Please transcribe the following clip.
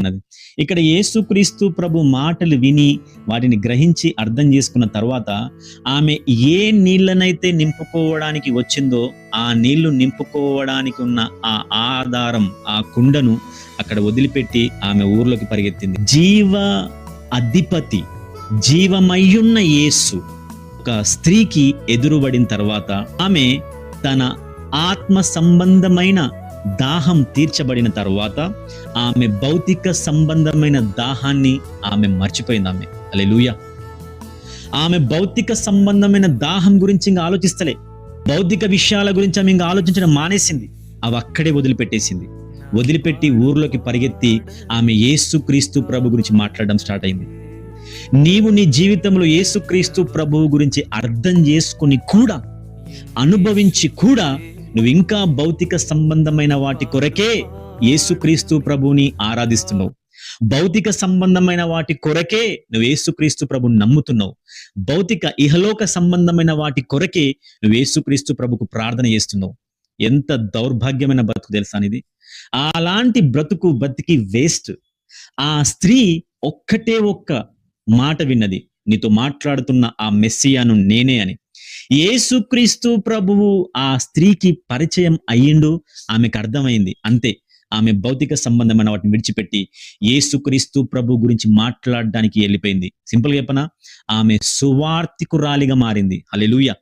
అన్నది. ఇక్కడ యేసుక్రీస్తు ప్రభు మాటలు విని వాటిని గ్రహించి అర్థం చేసుకున్న తర్వాత ఆమె ఏ నీళ్ళనైతే నింపుకోవడానికి వచ్చిందో ఆ నీళ్లు నింపుకోవడానికి ఉన్న ఆ ఆధారం, ఆ కుండను అక్కడ వదిలిపెట్టి ఆమె ఊర్లోకి పరిగెత్తింది. జీవ అధిపతి, జీవమయ్యున్న యేసు ఒక స్త్రీకి ఎదురుబడిన తర్వాత ఆమె తన ఆత్మ సంబంధమైన దాహం తీర్చబడిన తర్వాత ఆమె భౌతిక సంబంధమైన దాహాన్ని ఆమె మర్చిపోయింది. హల్లెలూయా. ఆమె భౌతిక సంబంధమైన దాహం గురించి ఇంకా ఆలోచిస్తలే, భౌతిక విషయాల గురించి ఆమె ఇంకా ఆలోచించడం మానేసింది. అవి అక్కడే వదిలిపెట్టేసింది. వదిలిపెట్టి ఊర్లోకి పరిగెత్తి ఆమె యేసుక్రీస్తు ప్రభు గురించి మాట్లాడడం స్టార్ట్ అయింది. నీవు నీ జీవితంలో యేసుక్రీస్తు ప్రభువు గురించి అర్థం చేసుకుని కూడా, అనుభవించి కూడా నువ్వు ఇంకా భౌతిక సంబంధమైన వాటి కొరకే యేసుక్రీస్తు ప్రభువుని ఆరాధిస్తున్నావు. భౌతిక సంబంధమైన వాటి కొరకే నువ్వు యేసుక్రీస్తు ప్రభుని నమ్ముతున్నావు. భౌతిక ఇహలోక సంబంధమైన వాటి కొరకే నువ్వు యేసుక్రీస్తు ప్రభుకు ప్రార్థన చేస్తున్నావు. ఎంత దౌర్భాగ్యమైన బ్రతుకు తెలుసా ఇది? అలాంటి బ్రతుకు బతికి వేస్ట్. ఆ స్త్రీ ఒక్కటే ఒక్క మాట విన్నది, నీతో మాట్లాడుతున్న ఆ మెస్సియాను నేనే అని. యేసుక్రీస్తు ప్రభువు ఆ స్త్రీకి పరిచయం అయ్యిండు, ఆమెకు అర్థమైంది. అంతే, ఆమె భౌతిక సంబంధమైన వాటిని విడిచిపెట్టి యేసుక్రీస్తు ప్రభు గురించి మాట్లాడడానికి వెళ్ళిపోయింది. సింపుల్ గా చెప్పనా, ఆమె సువార్తికురాలిగా మారింది. హల్లెలూయా.